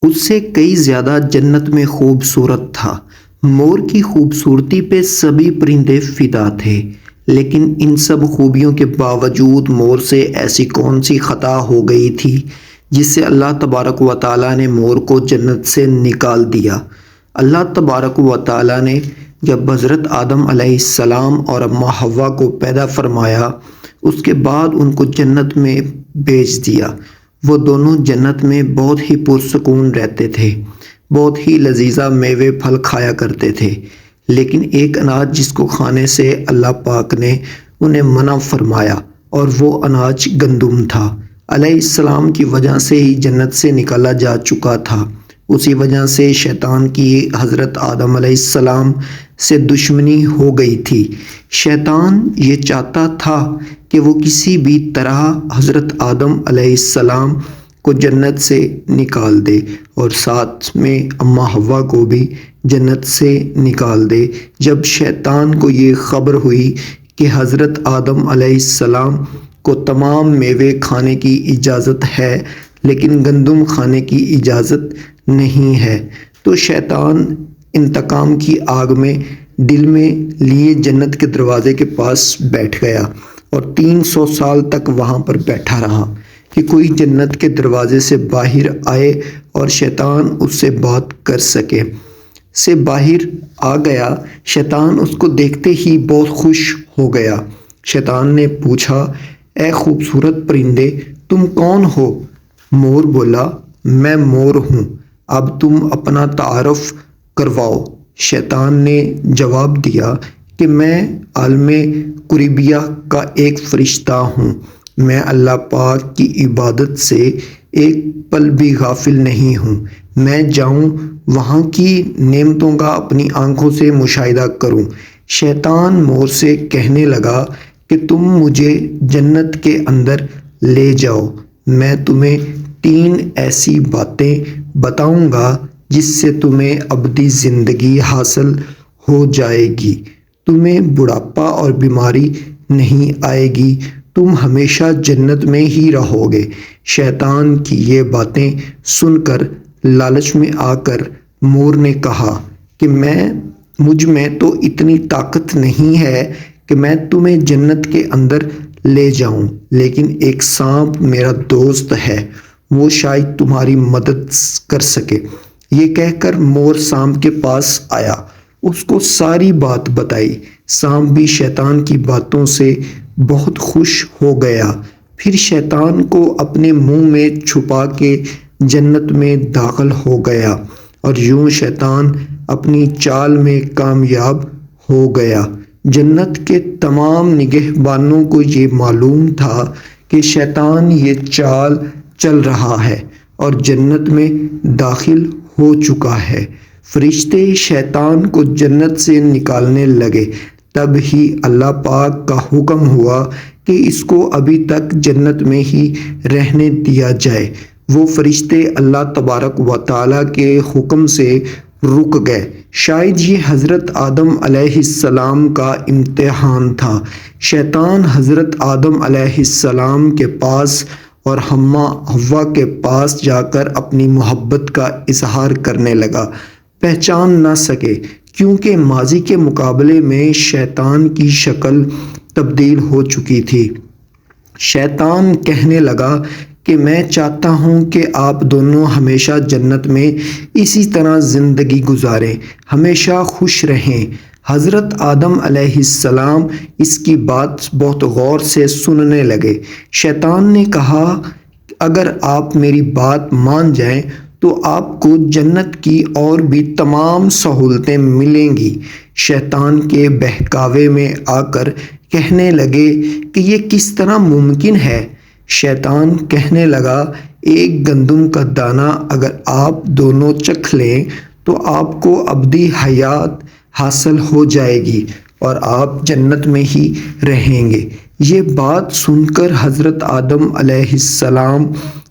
اس سے کئی زیادہ جنت میں خوبصورت تھا۔ مور کی خوبصورتی پہ سبھی پرندے فدا تھے، لیکن ان سب خوبیوں کے باوجود مور سے ایسی کون سی خطا ہو گئی تھی جس سے اللہ تبارک و تعالیٰ نے مور کو جنت سے نکال دیا۔ اللہ تبارک و تعالیٰ نے جب حضرت آدم علیہ السلام اور اماں حوا کو پیدا فرمایا، اس کے بعد ان کو جنت میں بھیج دیا۔ وہ دونوں جنت میں بہت ہی پرسکون رہتے تھے، بہت ہی لذیذہ میوے پھل کھایا کرتے تھے، لیکن ایک اناج جس کو کھانے سے اللہ پاک نے انہیں منع فرمایا، اور وہ اناج گندم تھا۔ علیہ السلام کی وجہ سے ہی جنت سے نکالا جا چکا تھا، اسی وجہ سے شیطان کی حضرت آدم علیہ السلام سے دشمنی ہو گئی تھی۔ شیطان یہ چاہتا تھا کہ وہ کسی بھی طرح حضرت آدم علیہ السلام کو جنت سے نکال دے اور ساتھ میں اماں حوا کو بھی جنت سے نکال دے۔ جب شیطان کو یہ خبر ہوئی کہ حضرت آدم علیہ السلام کو تمام میوے کھانے کی اجازت ہے لیکن گندم کھانے کی اجازت نہیں ہے، تو شیطان انتقام کی آگ میں دل میں لیے جنت کے دروازے کے پاس بیٹھ گیا اور 300 سال تک وہاں پر بیٹھا رہا کہ کوئی جنت کے دروازے سے باہر آئے اور شیطان اس سے بات کر سکے۔ سے باہر آ گیا، شیطان اس کو دیکھتے ہی بہت خوش ہو گیا۔ شیطان نے پوچھا، اے خوبصورت پرندے، تم کون ہو؟ مور بولا، میں مور ہوں، اب تم اپنا تعارف کرواؤ۔ شیطان نے جواب دیا کہ میں عالم قریبیہ کا ایک فرشتہ ہوں، میں اللہ پاک کی عبادت سے ایک پل بھی غافل نہیں ہوں، میں جاؤں وہاں کی نعمتوں کا اپنی آنکھوں سے مشاہدہ کروں۔ شیطان مور سے کہنے لگا کہ تم مجھے جنت کے اندر لے جاؤ، میں تمہیں 3 ایسی باتیں بتاؤں گا جس سے تمہیں ابدی زندگی حاصل ہو جائے گی، تمہیں بڑھاپا اور بیماری نہیں آئے گی، تم ہمیشہ جنت میں ہی رہو گے۔ شیطان کی یہ باتیں سن کر لالچ میں آ کر مور نے کہا کہ مجھ میں تو اتنی طاقت نہیں ہے کہ میں تمہیں جنت کے اندر لے جاؤں، لیکن ایک سانپ میرا دوست ہے، وہ شاید تمہاری مدد کر سکے۔ یہ کہہ کر مور سانپ کے پاس آیا، اس کو ساری بات بتائی۔ سانپ بھی شیطان کی باتوں سے بہت خوش ہو گیا، پھر شیطان کو اپنے منہ میں چھپا کے جنت میں داخل ہو گیا، اور یوں شیطان اپنی چال میں کامیاب ہو گیا۔ جنت کے تمام نگہبانوں کو یہ معلوم تھا کہ شیطان یہ چال چل رہا ہے اور جنت میں داخل ہو چکا ہے۔ فرشتے شیطان کو جنت سے نکالنے لگے، تب ہی اللہ پاک کا حکم ہوا کہ اس کو ابھی تک جنت میں ہی رہنے دیا جائے۔ وہ فرشتے اللہ تبارک و تعالیٰ کے حکم سے رک گئے۔ شاید یہ حضرت آدم علیہ السلام کا امتحان تھا۔ شیطان حضرت آدم علیہ السلام کے پاس اور اماں حوا کے پاس جا کر اپنی محبت کا اظہار کرنے لگا، پہچان نہ سکے کیونکہ ماضی کے مقابلے میں شیطان کی شکل تبدیل ہو چکی تھی۔ شیطان کہنے لگا کہ میں چاہتا ہوں کہ آپ دونوں ہمیشہ جنت میں اسی طرح زندگی گزاریں، ہمیشہ خوش رہیں۔ حضرت آدم علیہ السلام اس کی بات بہت غور سے سننے لگے۔ شیطان نے کہا، اگر آپ میری بات مان جائیں تو آپ کو جنت کی اور بھی تمام سہولتیں ملیں گی۔ شیطان کے بہکاوے میں آ کر کہنے لگے کہ یہ کس طرح ممکن ہے؟ شیطان کہنے لگا، ایک گندم کا دانہ اگر آپ دونوں چکھ لیں تو آپ کو ابدی حیات حاصل ہو جائے گی اور آپ جنت میں ہی رہیں گے۔ یہ بات سن کر حضرت آدم علیہ السلام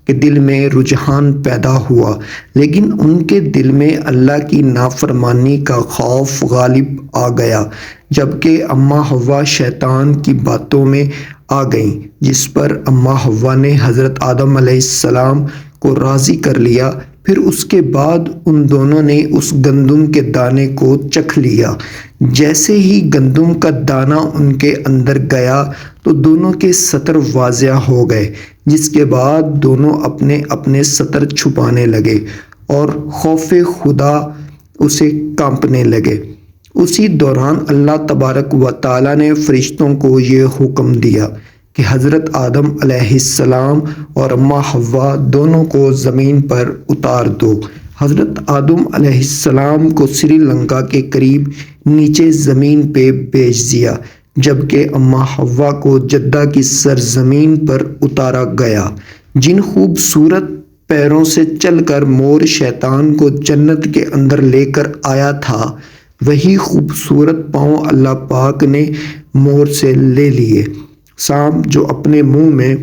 کے دل میں رجحان پیدا ہوا، لیکن ان کے دل میں اللہ کی نافرمانی کا خوف غالب آ گیا، جبکہ اماں حوا شیطان کی باتوں میں آ گئیں، جس پر اماں حوا نے حضرت آدم علیہ السلام کو راضی کر لیا پھر اس کے بعد ان دونوں نے اس گندم کے دانے کو چکھ لیا۔ جیسے ہی گندم کا دانہ ان کے اندر گیا تو دونوں کے سطر واضح ہو گئے، جس کے بعد دونوں اپنے اپنے سطر چھپانے لگے اور خوف خدا اسے کانپنے لگے۔ اسی دوران اللہ تبارک و تعالیٰ نے فرشتوں کو یہ حکم دیا کہ حضرت آدم علیہ السلام اور اماں حوا دونوں کو زمین پر اتار دو۔ حضرت آدم علیہ السلام کو سری لنکا کے قریب نیچے زمین پہ بھیج دیا، جبکہ اماں حوا کو جدہ کی سرزمین پر اتارا گیا۔ جن خوبصورت پیروں سے چل کر مور شیطان کو جنت کے اندر لے کر آیا تھا، وہی خوبصورت پاؤں اللہ پاک نے مور سے لے لیے۔ سانپ جو اپنے منہ میں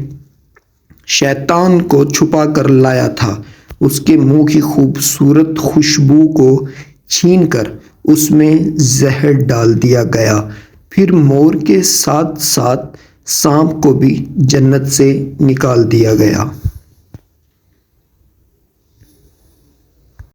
شیطان کو چھپا کر لایا تھا، اس کے منہ کی خوبصورت خوشبو کو چھین کر اس میں زہر ڈال دیا گیا۔ پھر مور کے ساتھ ساتھ سانپ کو بھی جنت سے نکال دیا گیا۔